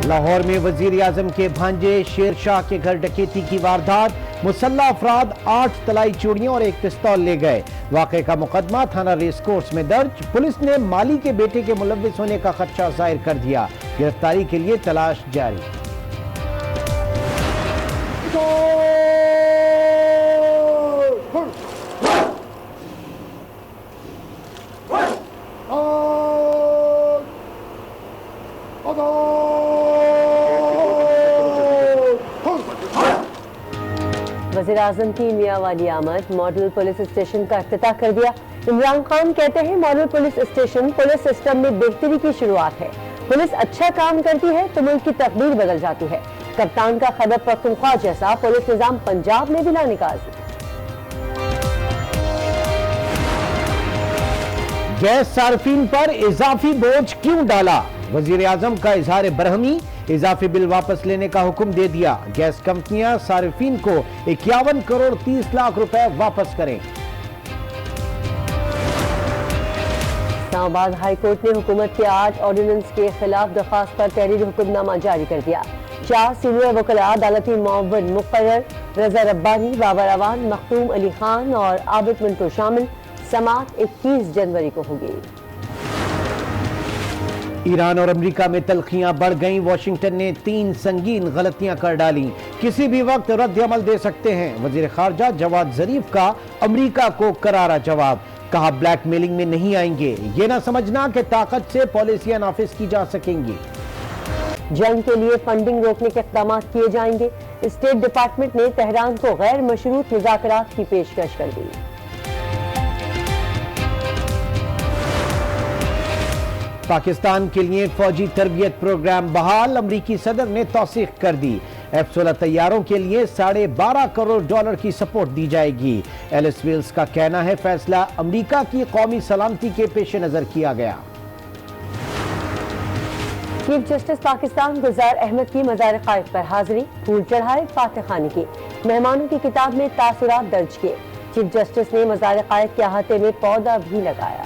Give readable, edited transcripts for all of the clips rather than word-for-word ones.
لاہور میں وزیر اعظم کے بھانجے شیر شاہ کے گھر ڈکیتی کی واردات، مسلح افراد 8 طلائی چوڑیاں اور 1 پستول لے گئے۔ واقعے کا مقدمہ تھانہ ریس کورس میں درج۔ پولیس نے مالی کے بیٹے کے ملوث ہونے کا خدشہ ظاہر کر دیا۔ گرفتاری کے لیے تلاش جاری۔ وزیر اعظم کی میاں والی آمد، ماڈل پولیس اسٹیشن کا افتتاح کر دیا۔ عمران خان کہتے ہیں model police station police system میں بہتری کی شروعات ہے۔ پولیس اچھا کام کرتی ہے تو ملک کی تقدیر بدل جاتی ہے۔ کپتان کا خیبر پختونخوا جیسا پولیس نظام پنجاب میں بھی لانے کا عزم۔ گیس صارفین پر اضافی بوجھ کیوں ڈالا؟ وزیر اعظم کا اظہار برہمی، اضافی بل واپس لینے کا حکم دے دیا۔ گیس کمپنیاں صارفین کو 51 کروڑ 30 لاکھ روپے واپس کریں۔ اسلام آباد ہائی کورٹ نے حکومت کے 8 آرڈیننس کے خلاف درخواست پر تحریری حکم نامہ جاری کر دیا۔ 4 سینئر وکلاء عدالتی معاون مقرر، رضا ربانی، بابر اعوان، مختوم علی خان اور عابد منٹو شامل۔ سماعت 21 جنوری کو ہوگی۔ ایران اور امریکہ میں تلخیاں بڑھ گئیں۔ واشنگٹن نے 3 سنگین غلطیاں کر ڈالیں، کسی بھی وقت رد عمل دے سکتے ہیں۔ وزیر خارجہ جواد ظریف کا امریکہ کو کرارا جواب، کہا بلیک میلنگ میں نہیں آئیں گے، یہ نہ سمجھنا کہ طاقت سے پالیسیاں نافذ کی جا سکیں گی۔ جنگ کے لیے فنڈنگ روکنے کے اقدامات کیے جائیں گے۔ اسٹیٹ ڈپارٹمنٹ نے تہران کو غیر مشروط مذاکرات کی پیشکش کر دی۔ پاکستان کے لیے فوجی تربیت پروگرام بحال، امریکی صدر نے توثیق کر دی۔ F-16 طیاروں کے لیے $12.5 کروڑ کی سپورٹ دی جائے گی۔ ایلس ویلز کا کہنا ہے فیصلہ امریکہ کی قومی سلامتی کے پیش نظر کیا گیا۔ چیف جسٹس پاکستان گلزار احمد کی مزار قائد پر حاضری، پھول چڑھائے، فاتح خوانی کی، مہمانوں کی کتاب میں تاثرات درج کیے۔ چیف جسٹس نے مزار قائد کے احاطے میں پودا بھی لگایا۔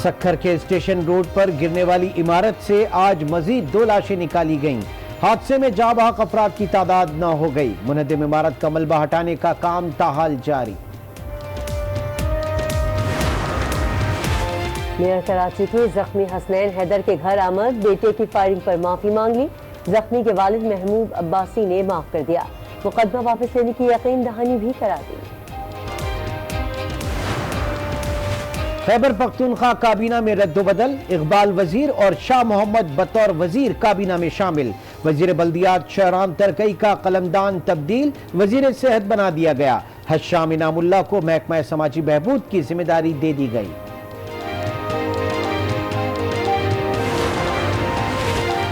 سکھر کے اسٹیشن روڈ پر گرنے والی عمارت سے آج مزید 2 لاشیں نکالی گئیں۔ حادثے میں جاں بحق افراد کی تعداد 9 ہو گئی۔ منہدم عمارت کا ملبہ ہٹانے کا کام تاحال جاری۔ میئر کراچی کی زخمی حسنین حیدر کے گھر آمد، بیٹے کی فائرنگ پر معافی مانگ لی۔ زخمی کے والد محمود عباسی نے معاف کر دیا، مقدمہ واپس لینے کی یقین دہانی بھی کرا دی۔ خیبر پختونخوا کابینہ میں رد و بدل، اقبال وزیر اور شاہ محمد بطور وزیر کابینہ میں شامل۔ وزیر بلدیات شہرام ترکئی کا قلمدان تبدیل، وزیر صحت بنا دیا گیا۔ حشام انعام اللہ کو محکمہ سماجی بہبود کی ذمہ داری دے دی گئی۔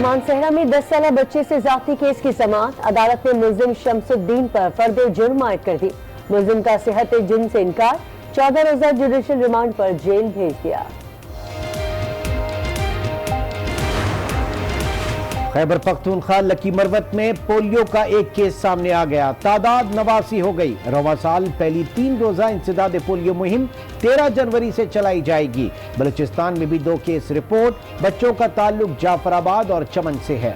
مانسہرہ میں 10 سالہ بچے سے زیادتی کیس کی سماعت، عدالت نے ملزم شمس الدین پر فرد جرم عائد کر دی۔ ملزم کا صحت جن سے انکار، 14 روزہ جوڈیشل ریمانڈ پر جیل بھیج دیا۔ خیبر پختونخوا لکی مروت میں پولیو کا ایک کیس سامنے آ گیا، تعداد 89 ہو گئی۔ رواں سال پہلی 3 روزہ انسداد پولیو مہم 13 جنوری سے چلائی جائے گی۔ بلوچستان میں بھی 2 کیس رپورٹ، بچوں کا تعلق جعفر آباد اور چمن سے ہے۔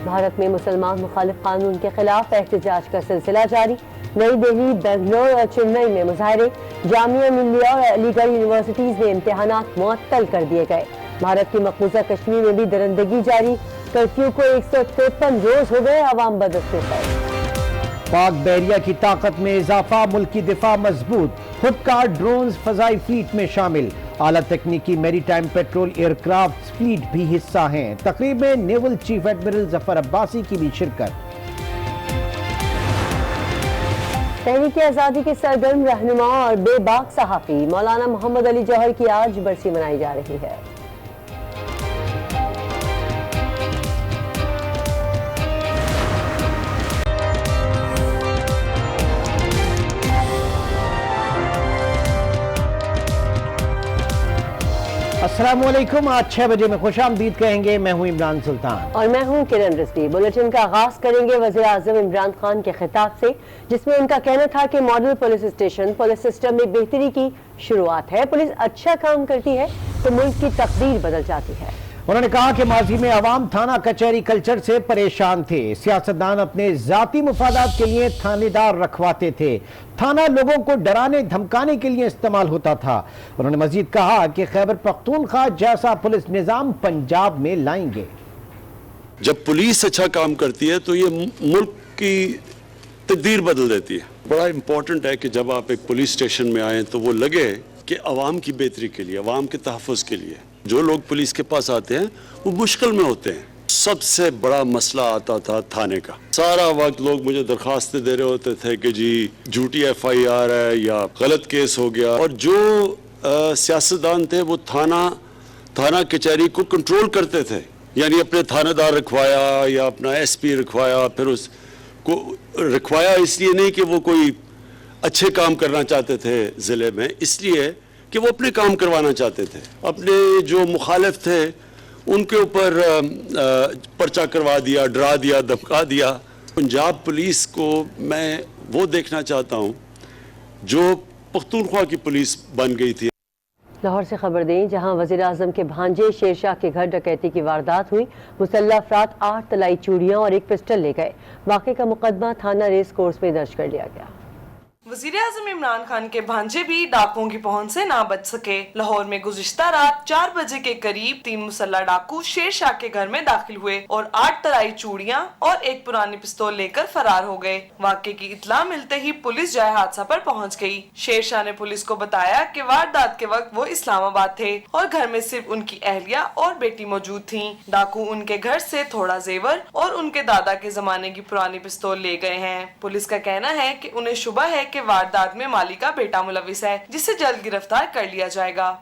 بھارت میں مسلمان مخالف قانون کے خلاف احتجاج کا سلسلہ جاری، نئی دہلی، بنگلور اور چنئی میں مظاہرے، جامعہ ملیہ اور علی گڑھ یونیورسٹیز میں امتحانات معطل کر دیے گئے۔ بھارت کی مقبوضہ کشمیر میں بھی درندگی جاری، کرفیو کو 153 روز ہو گئے، عوام بدست میں خیر۔ پاک بحریہ کی طاقت میں اضافہ، ملکی دفاع مضبوط، خودکار ڈرونز فضائی فلیٹ میں شامل، اعلیٰ تکنیکی maritime patrol aircraft fleet بھی حصہ ہیں۔ تقریب میں naval chief admiral Zafar Abbasi کی بھی شرکت۔ تحریک آزادی کے سرگرم رہنما اور بے باک صحافی مولانا محمد علی جوہر کی آج برسی منائی جا رہی ہے۔ السلام علیکم، آج 6 بجے میں خوش آمدید کہیں گے۔ میں ہوں عمران سلطان اور میں ہوں کرن رضوی۔ بلیٹن کا آغاز کریں گے وزیر اعظم عمران خان کے خطاب سے، جس میں ان کا کہنا تھا کہ model police station police system میں بہتری کی شروعات ہے، پولیس اچھا کام کرتی ہے تو ملک کی تقدیر بدل جاتی ہے۔ انہوں نے کہا کہ ماضی میں عوام تھانہ کچہری کلچر سے پریشان تھے، سیاستدان اپنے ذاتی مفادات کے لیے تھانے دار رکھواتے تھے، تھانہ لوگوں کو ڈرانے دھمکانے کے لیے استعمال ہوتا تھا۔ انہوں نے مزید کہا کہ خیبر پختونخوا جیسا پولیس نظام پنجاب میں لائیں گے۔ جب پولیس اچھا کام کرتی ہے تو یہ ملک کی تقدیر بدل دیتی ہے۔ بڑا امپورٹنٹ ہے کہ جب آپ ایک پولیس اسٹیشن میں آئیں تو وہ لگے کہ عوام کی بہتری کے لیے، عوام کے تحفظ کے لیے جو لوگ پولیس کے پاس آتے ہیں وہ مشکل میں ہوتے ہیں۔ سب سے بڑا مسئلہ آتا تھا تھانے کا، سارا وقت لوگ مجھے درخواستیں دے رہے ہوتے تھے کہ جی جھوٹی FIR ہے یا غلط کیس ہو گیا، اور جو سیاستدان تھے وہ تھانہ کچہری کو کنٹرول کرتے تھے، یعنی اپنے تھانہ دار رکھوایا یا اپنا SP رکھوایا، پھر اس کو رکھوایا اس لیے نہیں کہ وہ کوئی اچھے کام کرنا چاہتے تھے ضلع میں، اس لیے کہ وہ اپنے کام کروانا چاہتے تھے، اپنے جو مخالف تھے ان کے اوپر پرچہ کروا دیا، ڈرا دیا، دھمکا دیا۔ پنجاب پولیس کو میں وہ دیکھنا چاہتا ہوں جو پختونخوا کی پولیس بن گئی تھی۔ لاہور سے خبر دیں، جہاں وزیر اعظم کے بھانجے شیر شاہ کے گھر ڈکیتی کی واردات ہوئی، مسلح افراد 8 طلائی چوڑیاں اور ایک پسٹل لے گئے۔ واقعے کا مقدمہ تھانہ ریس کورس میں درج کر لیا گیا۔ وزیر اعظم عمران خان کے بھانجے بھی ڈاکوؤں کی پہنچ سے نہ بچ سکے۔ لاہور میں گزشتہ رات 4 بجے کے قریب 3 مسلح ڈاکو شیر شاہ کے گھر میں داخل ہوئے اور 8 طلائی چوڑیاں اور ایک پرانی پستول لے کر فرار ہو گئے۔ واقعے کی اطلاع ملتے ہی پولیس جائے حادثہ پر پہنچ گئی۔ شیر شاہ نے پولیس کو بتایا کہ واردات کے وقت وہ اسلام آباد تھے اور گھر میں صرف ان کی اہلیہ اور بیٹی موجود تھیں۔ ڈاکو ان کے گھر سے تھوڑا زیور اور ان کے دادا کے زمانے کی پرانی پستول لے گئے ہیں۔ پولیس کا کہنا ہے کہ انہیں شبہ ہے کہ واردات میں مالی کا بیٹا ملوث ہے، جسے جلد گرفتار کر لیا جائے گا۔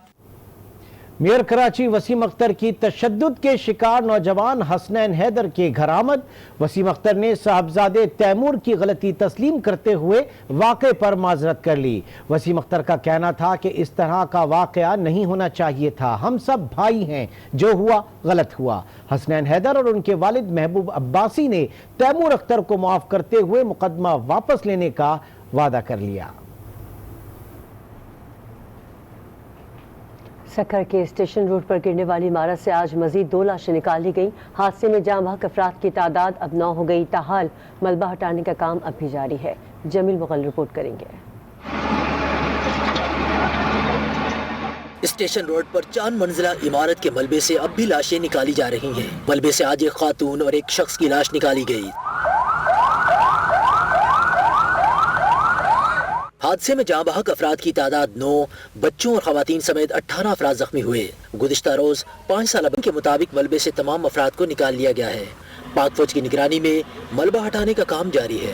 میئر کراچی وسیم اختر کی تشدد کے شکار نوجوان حسنین حیدر کے گھر آمد۔ وسیم اختر نے صاحبزادے تیمور کی غلطی تسلیم کرتے ہوئے واقعے پر معذرت کر لی۔ وسیم اختر کا کہنا تھا کہ اس طرح کا واقعہ نہیں ہونا چاہیے تھا، ہم سب بھائی ہیں، جو ہوا غلط ہوا۔ حسنین حیدر اور ان کے والد محبوب عباسی نے تیمور اختر کو معاف کرتے ہوئے مقدمہ واپس لینے کا وعدہ کر لیا۔ سکھر کے اسٹیشن روڈ پر گرنے والی عمارت سے آج مزید 2 لاشیں نکالی گئیں۔ حادثے میں جاں بحق افراد کی تعداد اب 9 ہو گئی، تاحال ملبہ ہٹانے کا کام اب بھی جاری ہے۔ جمیل مغل رپورٹ کریں گے۔ اسٹیشن روڈ پر 4 منزلہ عمارت کے ملبے سے اب بھی لاشیں نکالی جا رہی ہیں۔ ملبے سے آج ایک خاتون اور ایک شخص کی لاش نکالی گئی۔ حادثے میں جاں بحق افراد کی تعداد 9، بچوں اور خواتین سمیت 18 افراد زخمی ہوئے۔ گزشتہ روز 5 سالہ کے مطابق ملبے سے تمام افراد کو نکال لیا گیا ہے۔ پاک فوج کی نگرانی میں ملبہ ہٹانے کا کام جاری ہے۔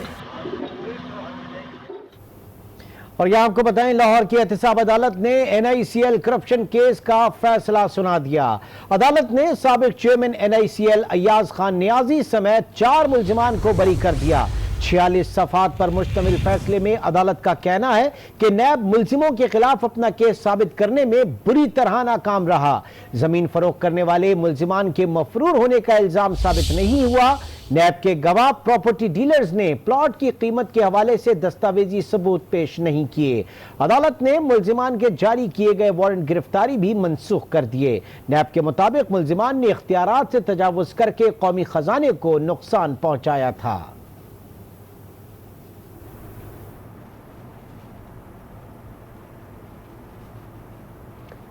اور یہاں آپ کو بتائیں، لاہور کی احتساب عدالت نے NICL کرپشن کیس کا فیصلہ سنا دیا۔ عدالت نے سابق چیئرمین NICL ایاز خان نیازی سمیت 4 ملزمان کو بری کر دیا۔ 46 صفحات پر مشتمل فیصلے میں عدالت کا کہنا ہے کہ نیب ملزموں کے خلاف اپنا کیس ثابت کرنے میں بری طرح ناکام رہا۔ زمین فروخت کرنے والے ملزمان کے مفرور ہونے کا الزام ثابت نہیں ہوا۔ نیب کے گواہ پراپرٹی ڈیلرز نے پلاٹ کی قیمت کے حوالے سے دستاویزی ثبوت پیش نہیں کیے۔ عدالت نے ملزمان کے جاری کیے گئے وارنٹ گرفتاری بھی منسوخ کر دیے۔ نیب کے مطابق ملزمان نے اختیارات سے تجاوز کر کے قومی خزانے کو نقصان پہنچایا تھا۔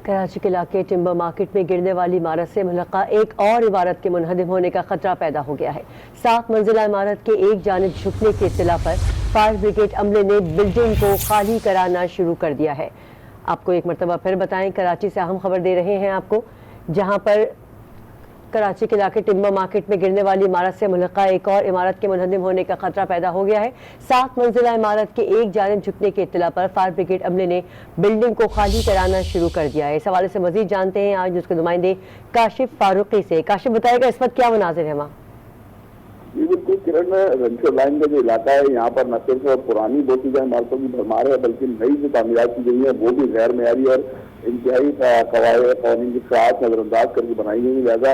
کراچی کے علاقے ٹمبر مارکیٹ میں گرنے والی عمارت سے ملحقہ ایک اور عمارت کے منہدم ہونے کا خطرہ پیدا ہو گیا ہے۔ 7 منزلہ عمارت کے ایک جانب جھکنے کی اطلاع پر فائر بریگیڈ عملے نے بلڈنگ کو خالی کرانا شروع کر دیا ہے۔ آپ کو ایک مرتبہ پھر بتائیں، کراچی سے اہم خبر دے رہے ہیں آپ کو، جہاں پر کراچی کے علاقے ٹمبر مارکیٹ میں گرنے والی عمارت سے ملحقہ ایک اور عمارت کے منہدم ہونے کا خطرہ پیدا ہو گیا ہے۔ 7 منزلہ عمارت کے ایک جانب جھکنے کی اطلاع پر فائر بریگیڈ عملے نے بلڈنگ کو خالی کرانا شروع کر دیا ہے۔ اس حوالے سے مزید جانتے ہیں آج اس کے نمائندے کاشف فاروقی سے۔ کاشف، بتائے گا اس وقت کیا مناظر ہے وہاں؟ جی بالکل کرن، وینچر لائن کا جو علاقہ ہے یہاں پر نہ صرف پرانی بہت سی عمارتوں کی بھرمار ہے بلکہ نئی جو تعمیرات کی گئی ہیں وہ بھی غیر معیاری اور انتہائی قواعد قوانین کے ساتھ نظر انداز کر کے بنائی گئی۔ لہٰذا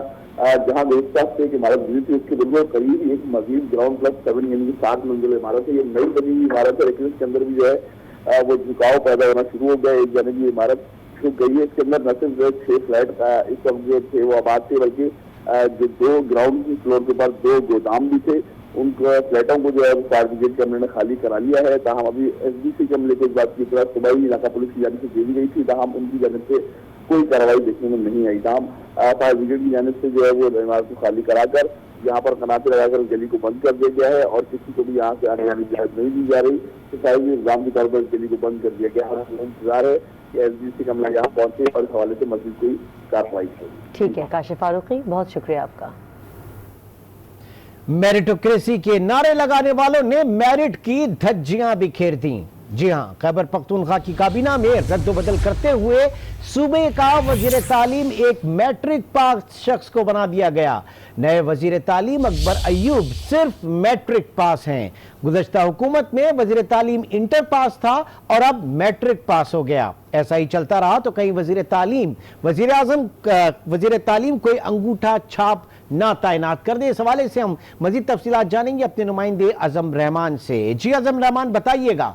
جہاں میرے پاس ایک عمارت بنی تھی اس کے بالکل قریب ایک مزید گراؤنڈ پلس 7 یعنی 7 منزل عمارت ہے۔ یہ نئی بنی ہوئی عمارت ہے لیکن اس کے اندر بھی جو ہے وہ جھکاؤ پیدا ہونا شروع ہو گیا۔ ایک جانب یہ عمارت چھپ گئی ہے. اس کے اندر نہ صرف 6 فلیٹ اس وقت جو تھے وہ آباد تھے، بلکہ جو 2 گراؤنڈ کی فلور کے اوپر 2 گودام بھی تھے. ان فلیٹوں کو جو ہے فائر بریگیڈ کے عملے نے خالی کرا لیا ہے. تاہم ابھی SDC کے عملے کو اس بات کی طرح صبح ہی علاقہ پولیس کی جانب سے دے دی گئی تھی، تاہم ان کی جانب سے کوئی کارروائی دیکھنے میں نہیں آئی. تاہم فائر بریگیڈ کی جانب سے جو ہے وہ عمارت کو خالی کرا کر یہاں پر قناتے لگا کر گلی کو بند کر دیا گیا ہے، اور کسی کو بھی یہاں سے آنے جانے کی اجازت نہیں دی جا رہی. حفاظتی نظام کے طور پر گلی کو بند کر دیا گیا ہے. انتظار ہے کہ SDC کا عملہ یہاں پہنچے اور اس حوالے سے مزید کوئی کارروائی ہو. ٹھیک ہے کاشف فاروقی، بہت شکریہ آپ کا. میرٹوکریسی کے نعرے لگانے والوں نے میرٹ کی دھجیاں بکھیر دیں. جی ہاں، خیبر پختونخوا کی کابینہ میں رد و بدل کرتے ہوئے صوبے کا وزیر تعلیم ایک میٹرک پاس شخص کو بنا دیا گیا. نئے وزیر تعلیم اکبر ایوب صرف میٹرک پاس ہیں. گزشتہ حکومت میں وزیر تعلیم انٹر پاس تھا اور اب میٹرک پاس ہو گیا. ایسا ہی چلتا رہا تو کہیں وزیر تعلیم کوئی انگوٹھا چھاپ نہ تعینات کر دے. اس حوالے سے ہم مزید تفصیلات جانیں گے اپنے نمائندے اعظم رحمان سے. جی اعظم رحمان، بتائیے گا.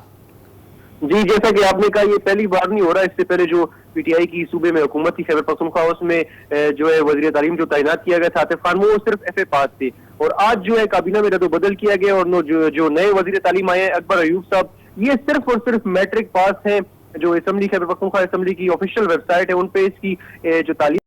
جی، جیسا کہ آپ نے کہا، یہ پہلی بار نہیں ہو رہا. اس سے پہلے جو PTI کی صوبے میں حکومت تھی خیبر پختونخوا، اس میں جو ہے وزیر تعلیم جو تعینات کیا گیا تھا عاطف خان، وہ صرف FA پاس تھے. اور آج جو ہے کابینہ میں رد و بدل کیا گیا اور جو نئے وزیر تعلیم آئے ہیں اکبر ایوب صاحب، یہ صرف اور صرف میٹرک پاس ہیں. جو اسمبلی خیبر پختونخوا اسمبلی کی آفیشیل ویب سائٹ ہے ان پہ اس کی جو تعلیم